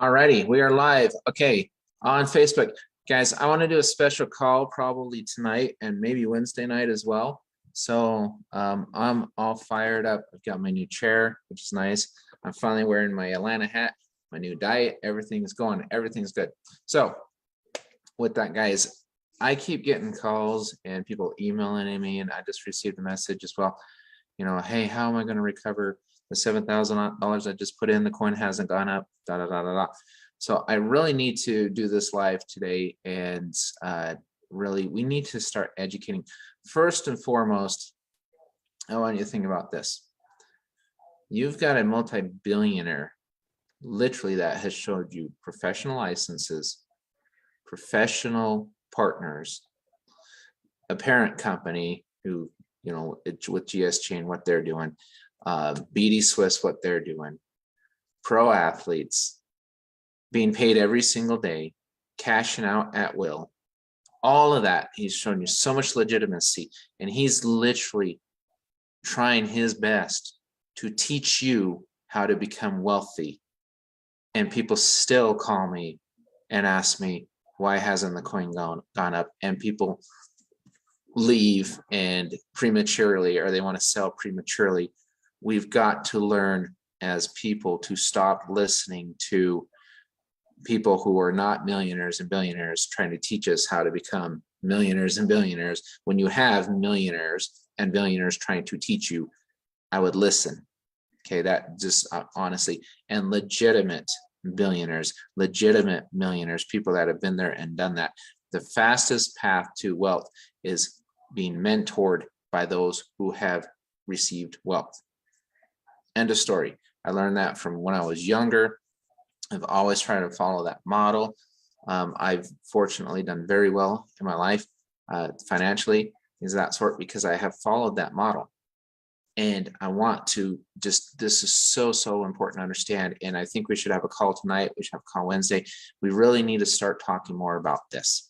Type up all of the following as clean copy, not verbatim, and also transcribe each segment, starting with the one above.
Alrighty, we are live. Okay, on Facebook. Guys, I want to do a special call probably tonight and maybe Wednesday night as well. So I'm all fired up. I've got my new chair, which is nice. I'm finally wearing my Atlanta hat, my new diet. Everything's going, everything's good. So with that, guys, I keep getting calls and people emailing me, and I just received a message as well. Hey, how am I going to recover the $7,000 I just put in? The coin hasn't gone up. Da da da da da. So I really need to do this live today, and really, we need to start educating. First and foremost, I want you to think about this. You've got a multi-billionaire, literally, that has showed you professional licenses, professional partners, a parent company who, with GS Chain, what they're doing, BD Swiss, what they're doing, pro athletes being paid every single day, cashing out at will, all of that. He's shown you so much legitimacy, and he's literally trying his best to teach you how to become wealthy. And people still call me and ask me, why hasn't the coin gone up? And people leave and prematurely, or they want to sell prematurely. We've got to learn as people to stop listening to people who are not millionaires and billionaires trying to teach us how to become millionaires and billionaires. When you have millionaires and billionaires trying to teach you, I would listen. Okay, that just honestly, and legitimate billionaires, legitimate millionaires, people that have been there and done that. The fastest path to wealth is being mentored by those who have received wealth. End of story. I learned that from when I was younger. I've always tried to follow that model. I've fortunately done very well in my life financially, things of that sort, because I have followed that model. And I want to this is so important to understand. And I think we should have a call tonight. We should have a call Wednesday. We really need to start talking more about this.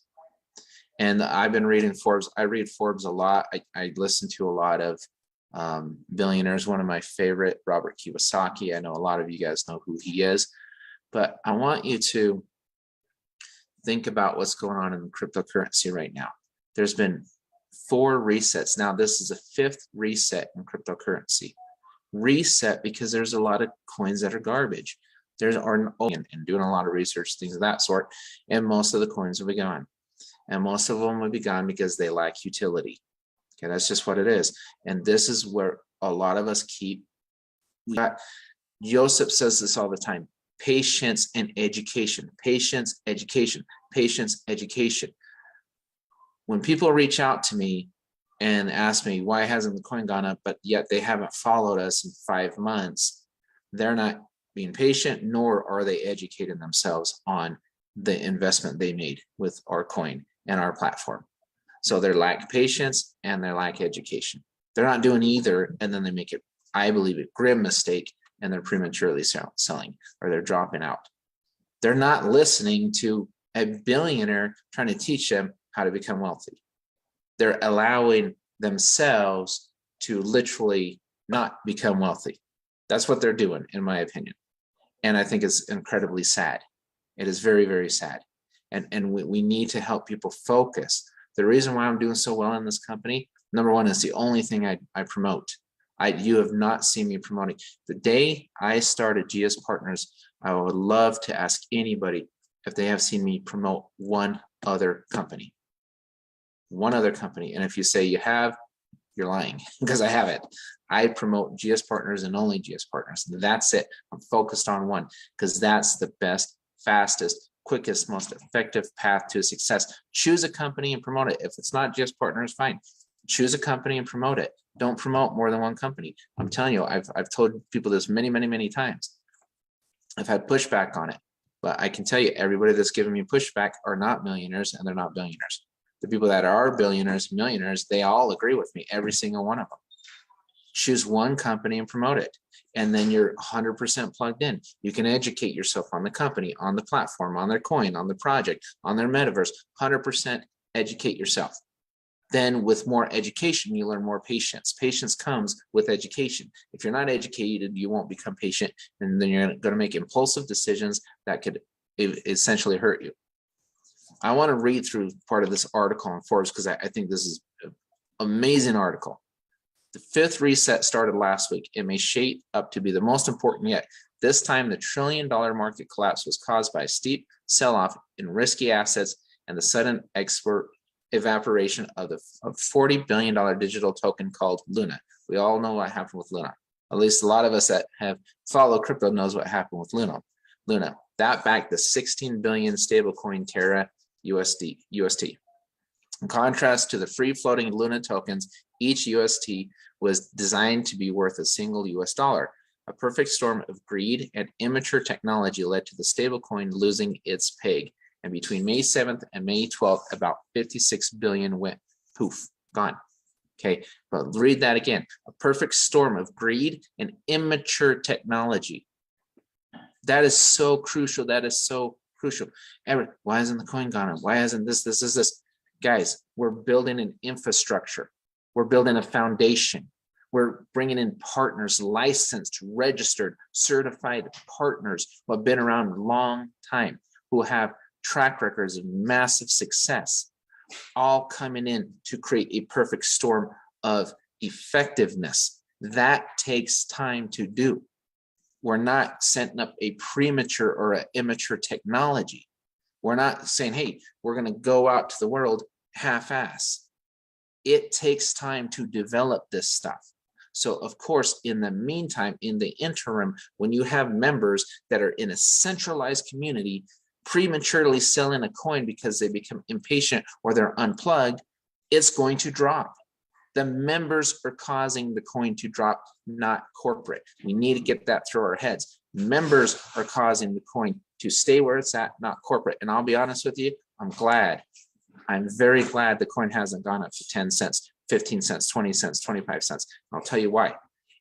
And I've been reading Forbes. I read Forbes a lot. I listen to a lot of billionaires. One of my favorite, Robert Kiyosaki. I know a lot of you guys know who he is. But I want you to think about what's going on in cryptocurrency right now. There's been 4 resets. Now, this is a 5th reset in cryptocurrency. Reset because there's a lot of coins that are garbage. There's and doing a lot of research, things of that sort, and most of the coins will be gone. And most of them will be gone because they lack utility. Okay, that's just what it is. And this is where a lot of us Joseph says this all the time. Patience and education, patience, education, patience, education. When people reach out to me and ask me, why hasn't the coin gone up, but yet they haven't followed us in 5 months, they're not being patient, nor are they educating themselves on the investment they made with our coin and our platform. So they lack patience and they lack education. They're not doing either, and then they make it, I believe, a grim mistake, and they're prematurely selling, or they're dropping out. They're not listening to a billionaire trying to teach them how to become wealthy. They're allowing themselves to literally not become wealthy. That's what they're doing, in my opinion. And I think it's incredibly sad. It is very, very sad. And we need to help people focus. The reason why I'm doing so well in this company, number one, is the only thing I promote. You have not seen me promoting. The day I started GS Partners, I would love to ask anybody if they have seen me promote one other company. One other company. And if you say you have, you're lying, because I haven't. I promote GS Partners and only GS Partners. That's it. I'm focused on one, because that's the best, fastest, quickest, most effective path to success. Choose a company and promote it. If it's not GS Partners, fine. Choose a company and promote it. Don't promote more than one company. I'm telling you, I've told people this many times. I've had pushback on it, but I can tell you, everybody that's giving me pushback are not millionaires, and they're not billionaires. The people that are billionaires, millionaires, they all agree with me, every single one of them. Choose one company and promote it, and then you're 100% plugged in. You can educate yourself on the company, on the platform, on their coin, on the project, on their metaverse. 100% educate yourself. Then with more education, you learn more patience. Patience comes with education. If you're not educated, you won't become patient, and then you're going to make impulsive decisions that could essentially hurt you. I want to read through part of this article on Forbes because I think this is an amazing article. The fifth reset started last week. It may shape up to be the most important yet. This time, the trillion-dollar market collapse was caused by a steep sell-off in risky assets and the sudden evaporation of the $40 billion digital token called Luna. We all know what happened with Luna. At least a lot of us that have followed crypto knows what happened with Luna. That backed the 16 billion stablecoin Terra UST. In contrast to the free-floating Luna tokens, each UST was designed to be worth a single US dollar. A perfect storm of greed and immature technology led to the stablecoin losing its peg. And between May 7th and May 12th, about 56 billion went poof, gone. Okay, but read that again. A perfect storm of greed and immature technology. That is so crucial. That is so crucial. Why hasn't the coin gone up? Why hasn't this? Guys, we're building an infrastructure. We're building a foundation. We're bringing in partners, licensed, registered, certified partners who have been around a long time, who have track records of massive success, all coming in to create a perfect storm of effectiveness. That takes time to do. We're not setting up a premature or an immature technology. We're not saying, hey, we're going to go out to the world half-ass. It takes time to develop this stuff. So, of course, in the meantime, in the interim, when you have members that are in a centralized community prematurely selling a coin because they become impatient or they're unplugged, it's going to drop. The members are causing the coin to drop, not corporate. We need to get that through our heads. Members are causing the coin to stay where it's at, not corporate. And I'll be honest with you, I'm very glad the coin hasn't gone up to 10 cents, 15 cents, 20 cents, 25 cents. I'll tell you why.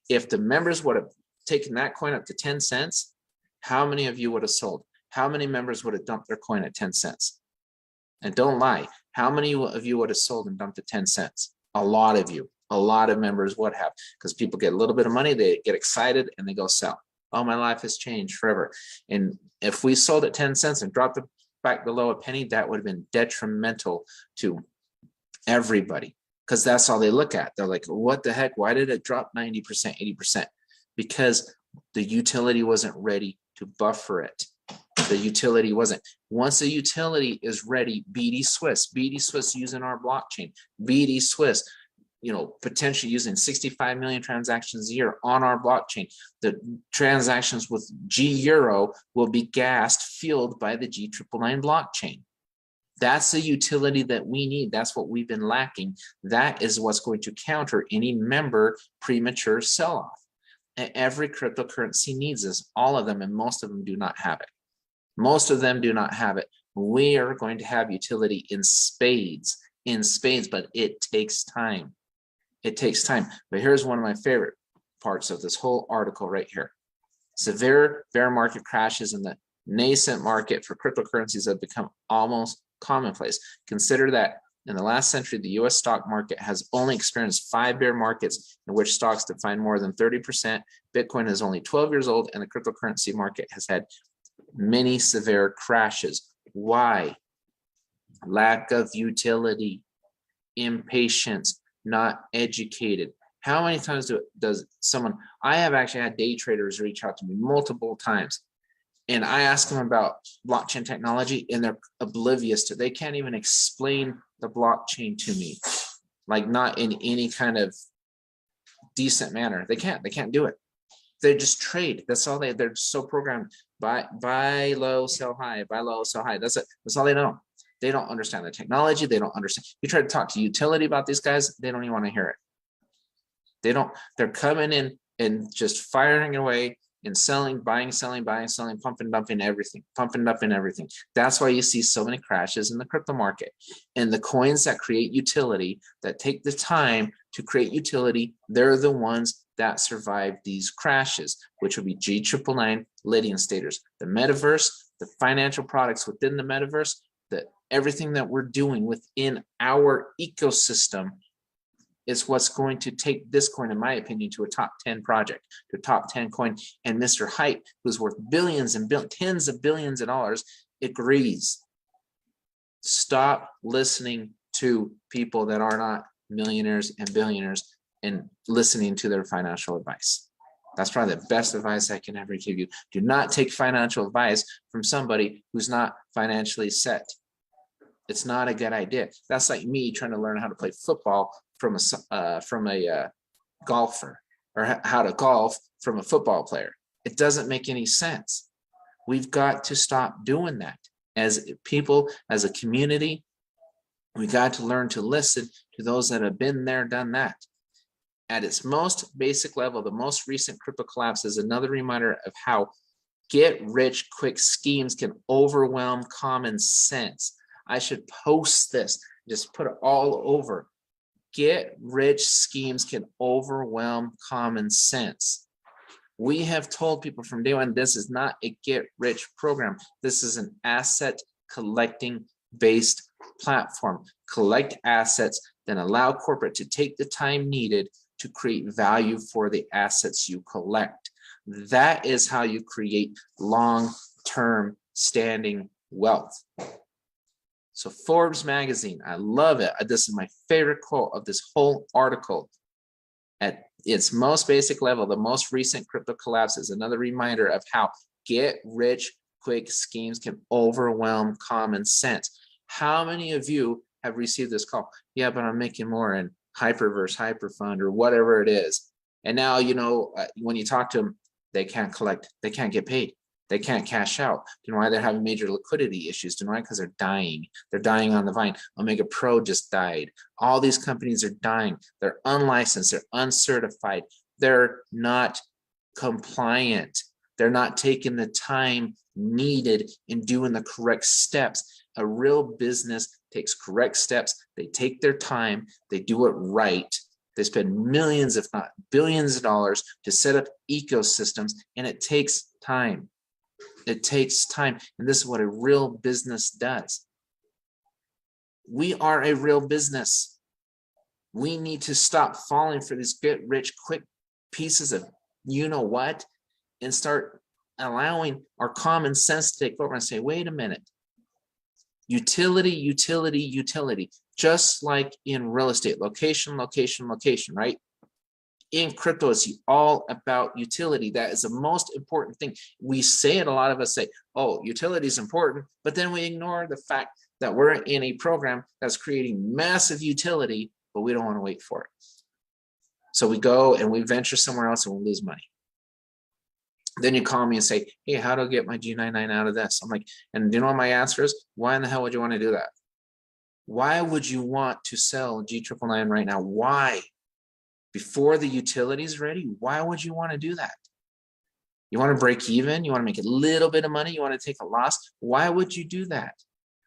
If the members would have taken that coin up to 10 cents, how many of you would have sold? How many members would have dumped their coin at 10 cents? And don't lie, how many of you would have sold and dumped at 10 cents? A lot of you, a lot of members would have, because people get a little bit of money, they get excited and they go sell. Oh, my life has changed forever. And if we sold at 10 cents and dropped it back below a penny, that would have been detrimental to everybody, because that's all they look at. They're like, what the heck? Why did it drop 90%, 80%? Because the utility wasn't ready to buffer it. The utility wasn't. Once the utility is ready, BD Swiss using our blockchain, BD Swiss, potentially using 65 million transactions a year on our blockchain. The transactions with G Euro will be gassed, fueled by the G999 blockchain. That's the utility that we need. That's what we've been lacking. That is what's going to counter any member premature sell-off. And every cryptocurrency needs this, all of them, and most of them do not have it. Most of them do not have it. We are going to have utility in spades, but it takes time. It takes time. But here's one of my favorite parts of this whole article right here. Severe bear market crashes in the nascent market for cryptocurrencies have become almost commonplace. Consider that in the last century, the US stock market has only experienced 5 bear markets in which stocks declined more than 30%. Bitcoin is only 12 years old, and the cryptocurrency market has had many severe crashes. Why? Lack of utility, impatience, not educated. How many times does someone, I have actually had day traders reach out to me multiple times, and I ask them about blockchain technology and they're oblivious to, they can't even explain the blockchain to me, like not in any kind of decent manner. They can't do it. They just trade. That's all they're so programmed. Buy low, sell high, buy low, sell high. That's it. That's all they know. They don't understand the technology. They don't understand. You try to talk to utility about these guys, they don't even want to hear it. They're coming in and just firing away and selling, buying, selling, pumping, dumping everything. That's why you see so many crashes in the crypto market. And the coins that create utility, that take the time to create utility, they're the ones that survive these crashes, which will be G999, Lydian staters, the metaverse, the financial products within the metaverse. that everything that we're doing within our ecosystem is what's going to take this coin, in my opinion, to a top 10 project, to a top 10 coin. And Mr. Hype, who's worth billions and tens of billions of dollars, agrees. Stop listening to people that are not millionaires and billionaires and listening to their financial advice. That's probably the best advice I can ever give you. Do not take financial advice from somebody who's not financially set. It's not a good idea. That's like me trying to learn how to play football from a golfer, or how to golf from a football player. It doesn't make any sense. We've got to stop doing that. As people, as a community, we got to learn to listen to those that have been there, done that. At its most basic level, the most recent crypto collapse is another reminder of how get-rich-quick schemes can overwhelm common sense. I should post this, just put it all over. Get-rich schemes can overwhelm common sense. We have told people from day one, this is not a get-rich program. This is an asset collecting based platform. Collect assets, then allow corporate to take the time needed to create value for the assets you collect. That is how you create long-term standing wealth. So Forbes magazine, I love it. This is my favorite quote of this whole article. At its most basic level, the most recent crypto collapse is another reminder of how get-rich-quick schemes can overwhelm common sense. How many of you have received this call? Yeah, but I'm making more in Hyperverse, Hyperfund, or whatever it is. And now, you know, when you talk to them, they can't collect, they can't get paid. They can't cash out. Do you know why they're having major liquidity issues? Do you know why? Because they're dying. They're dying on the vine. Omega Pro just died. All these companies are dying. They're unlicensed. They're uncertified. They're not compliant. They're not taking the time needed in doing the correct steps. A real business takes correct steps. They take their time. They do it right. They spend millions, if not billions of dollars to set up ecosystems, and it takes time. It takes time, and this is what a real business does. We are a real business. We need to stop falling for these get-rich-quick pieces of you-know-what and start allowing our common sense to take over and say, wait a minute. Utility, utility, utility. Just like in real estate, location, location, location, right? In crypto, it's all about utility. That is the most important thing. We say it, a lot of us say, oh, utility is important, but then we ignore the fact that we're in a program that's creating massive utility, but we don't want to wait for it. So we go and we venture somewhere else and we lose money. Then you call me and say, hey, how do I get my G99 out of this? I'm like, and do you know what my answer is? Why in the hell would you want to do that? Why would you want to sell G999 right now? Why? Before the utility is ready, why would you want to do that? You want to break even? You want to make a little bit of money? You want to take a loss? Why would you do that?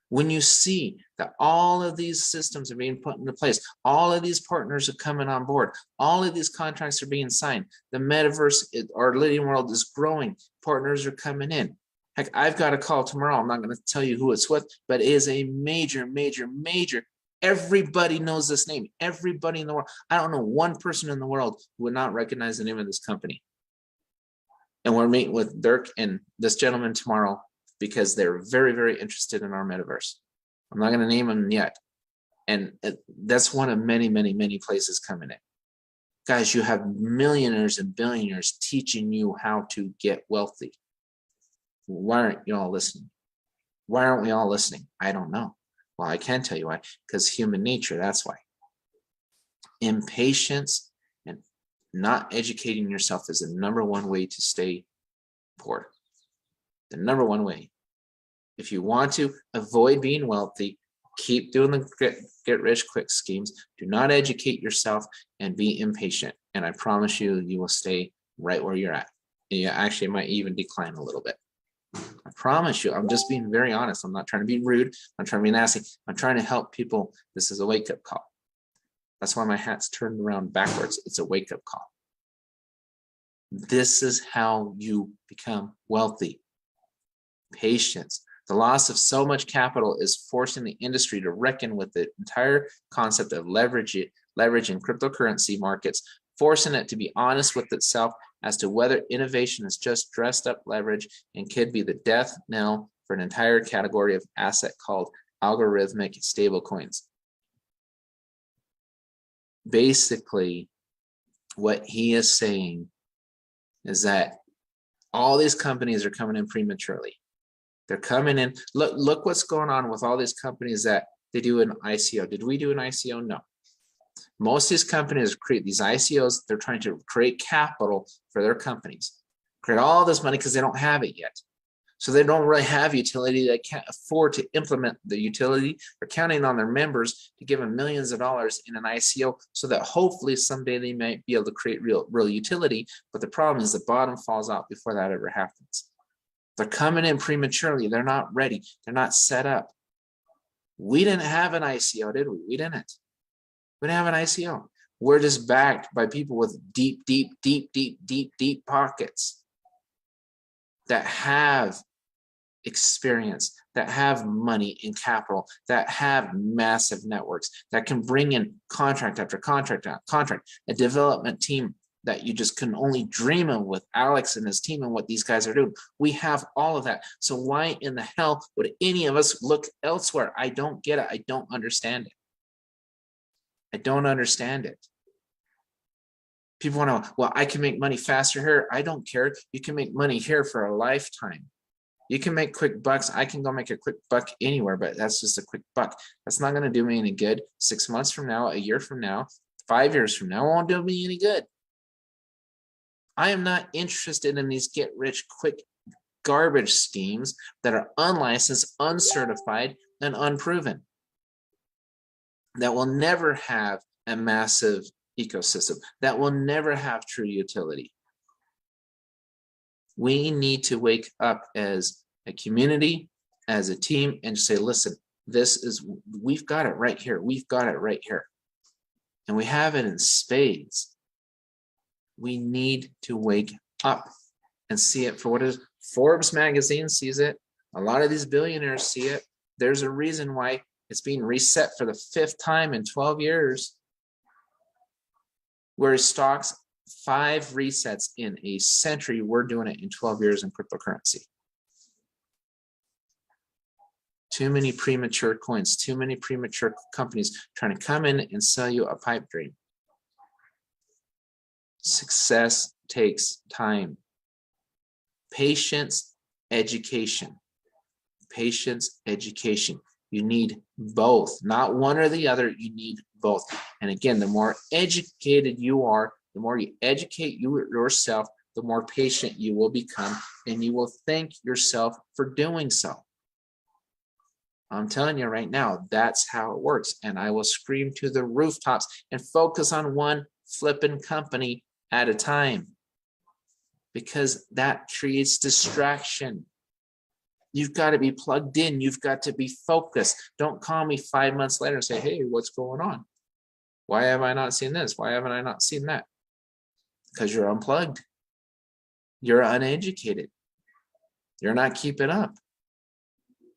When you see that all of these systems are being put into place, all of these partners are coming on board, all of these contracts are being signed, the metaverse, our living world is growing, partners are coming in. Heck, I've got a call tomorrow. I'm not going to tell you who it's with, but it is a major, major, major. Everybody knows this name. Everybody in the world. I don't know one person in the world who would not recognize the name of this company. And we're meeting with Dirk and this gentleman tomorrow because they're very, very interested in our metaverse. I'm not going to name them yet. And that's one of many, many, many places coming in. Guys, you have millionaires and billionaires teaching you how to get wealthy. Why aren't you all listening? Why aren't we all listening? I don't know. Well, I can tell you why, because human nature, that's why. Impatience and not educating yourself is the #1 way to stay poor. The #1 way. If you want to avoid being wealthy, keep doing the get rich quick schemes. Do not educate yourself and be impatient. And I promise you, you will stay right where you're at. You actually might even decline a little bit. I promise you, I'm just being very honest. I'm not trying to be rude. I'm trying to be nasty. I'm trying to help people. This is a wake-up call. That's why my hat's turned around backwards. It's a wake-up call. This is how you become wealthy. Patience, The loss of so much capital is forcing the industry to reckon with the entire concept of leverage in cryptocurrency markets, forcing it to be honest with itself as to whether innovation is just dressed up leverage and could be the death knell for an entire category of asset called algorithmic stablecoins. Basically, what he is saying is that all these companies are coming in prematurely. They're coming in. Look what's going on with all these companies that they do an ICO. Did we do an ICO? No. Most of these companies create these ICOs. They're trying to create capital for their companies, create all this money because they don't have it yet. So they don't really have utility. They can't afford to implement the utility. They're counting on their members to give them millions of dollars in an ICO so that hopefully someday they might be able to create real utility. But the problem is the bottom falls out before that ever happens. They're coming in prematurely. They're not ready. They're not set up. We didn't have an ICO, did we? We didn't. We didn't have an ICO. We're just backed by people with deep pockets that have experience, that have money and capital, that have massive networks, that can bring in contract after contract after contract, a development team that you just can only dream of with Alex and his team and what these guys are doing. We have all of that. So why in the hell would any of us look elsewhere? I don't get it. I don't understand it. I don't understand it. People want to, well, I can make money faster here. I don't care. You can make money here for a lifetime. You can make quick bucks. I can go make a quick buck anywhere, but that's just a quick buck. That's not going to do me any good. 6 months from now, a year from now, 5 years from now, it won't do me any good. I am not interested in these get-rich-quick garbage schemes that are unlicensed, uncertified, and unproven, that will never have a massive ecosystem, that will never have true utility. We need to wake up as a community, as a team, and say, listen, we've got it right here. We've got it right here. And we have it in spades. We need to wake up and see it for what it is. Forbes magazine sees it. A lot of these billionaires see it. There's a reason why it's being reset for the 5th time in 12 years. Whereas stocks, 5 resets in a century, we're doing it in 12 years in cryptocurrency. Too many premature coins, too many premature companies trying to come in and sell you a pipe dream. Success takes time. Patience, education. Patience, education. You need both, not one or the other. You need both. And again, the more educated you are, the more you educate yourself, the more patient you will become, and you will thank yourself for doing so. I'm telling you right now, that's how it works. And I will scream to the rooftops and focus on one flipping company at a time, because that creates distraction. You've got to be plugged in. You've got to be focused. Don't call me 5 months later and say, hey, what's going on? Why have I not seen this? Why haven't I not seen that? Because you're unplugged. You're uneducated. You're not keeping up.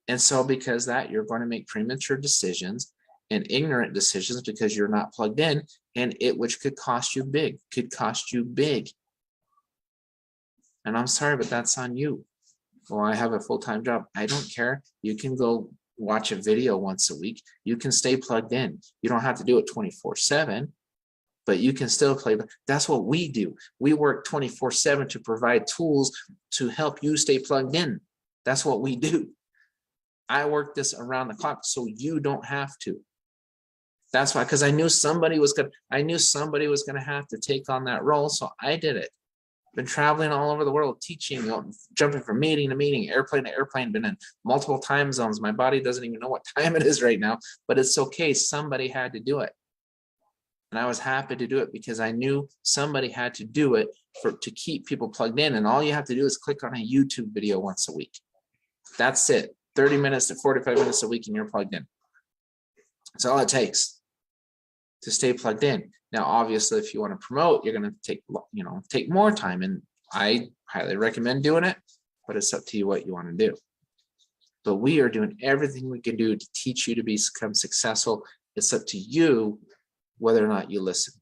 And so because that, you're going to make premature decisions and ignorant decisions because you're not plugged in, and which could cost you big, And I'm sorry, but that's on you. Well, I have a full-time job. I don't care. You can go watch a video once a week. You can stay plugged in. You don't have to do it 24/7, but you can still play. That's what we do. We work 24/7 to provide tools to help you stay plugged in. That's what we do. I work this around the clock so you don't have to. That's why, because I knew somebody was going to have to take on that role, so I did it. Been traveling all over the world, teaching, jumping from meeting to meeting, airplane to airplane, been in multiple time zones. My body doesn't even know what time it is right now, but it's okay. Somebody had to do it. And I was happy to do it because I knew somebody had to do it to keep people plugged in. And all you have to do is click on a YouTube video once a week. That's it. 30 minutes to 45 minutes a week and you're plugged in. That's all it takes to stay plugged in. Now, obviously, if you want to promote, you're going to take more time, and I highly recommend doing it, but it's up to you what you want to do. but we are doing everything we can do to teach you to become successful. It's up to you whether or not you listen.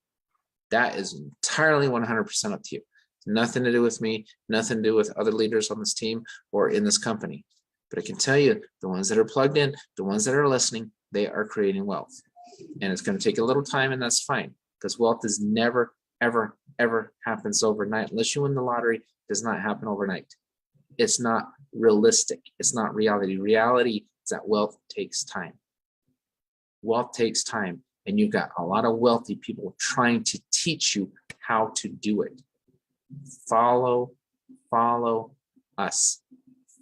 That is entirely 100% up to you. Nothing to do with me, nothing to do with other leaders on this team or in this company. But I can tell you, the ones that are plugged in, the ones that are listening, they are creating wealth. And it's going to take a little time, and that's fine, because wealth is never, ever, ever happens overnight. Unless you win the lottery, it does not happen overnight. It's not realistic. It's not reality. Reality is that wealth takes time. Wealth takes time, and you've got a lot of wealthy people trying to teach you how to do it. Follow us.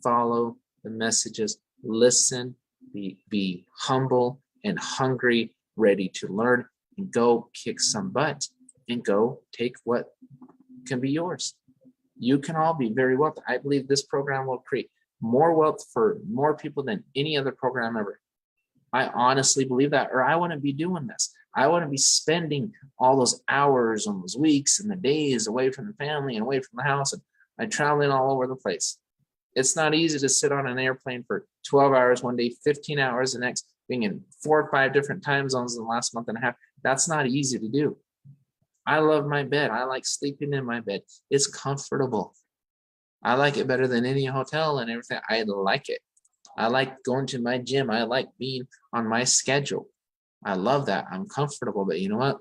Follow the messages. Listen. Be humble and hungry, ready to learn, and go kick some butt and go take what can be yours. You can all be very wealthy. I believe this program will create more wealth for more people than any other program ever. I honestly believe that, or I wouldn't be doing this. I wouldn't be spending all those hours and those weeks and the days away from the family and away from the house, and I'm traveling all over the place. It's not easy to sit on an airplane for 12 hours one day, 15 hours the next, being in 4 or 5 different time zones in the last month and a half. That's not easy to do. I love my bed. I like sleeping in my bed. It's comfortable. I like it better than any hotel and everything. I like it. I like going to my gym. I like being on my schedule. I love that. I'm comfortable, but you know what?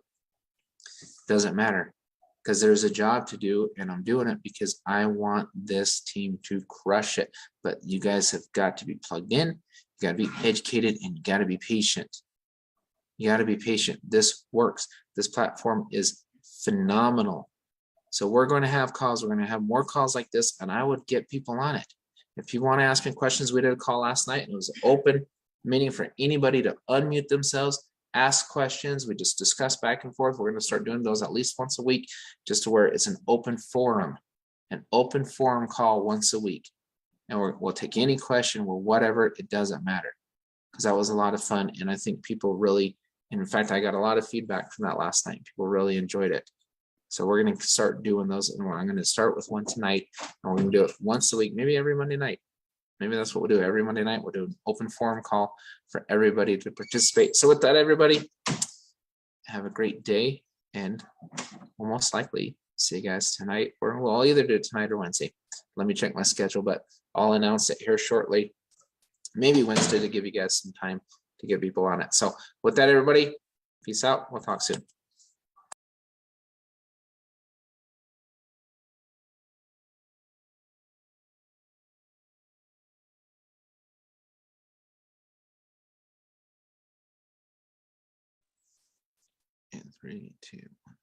It doesn't matter, because there's a job to do, and I'm doing it because I want this team to crush it. But you guys have got to be plugged in, you got to be educated, and you got to be patient. You got to be patient. This works. This platform is phenomenal. So we're going to have calls. We're going to have more calls like this, and I would get people on it. If you want to ask me questions, we did a call last night, and it was an open meeting for anybody to unmute themselves, ask questions. We just discuss back and forth. We're going to start doing those at least once a week, just to where it's an open forum call once a week. And we'll take any question or whatever. It doesn't matter, because that was a lot of fun. And I think people really, and in fact, I got a lot of feedback from that last night. People really enjoyed it. So we're going to start doing those. And I'm going to start with one tonight, and we're going to do it once a week, maybe every Monday night. Maybe that's what we'll do. Every Monday night, we'll do an open forum call for everybody to participate. So with that, everybody, have a great day, and we'll most likely see you guys tonight, or we'll either do it tonight or Wednesday. Let me check my schedule, but I'll announce it here shortly, maybe Wednesday, to give you guys some time to get people on it. So with that, everybody, peace out. We'll talk soon. And 3, 2, 1.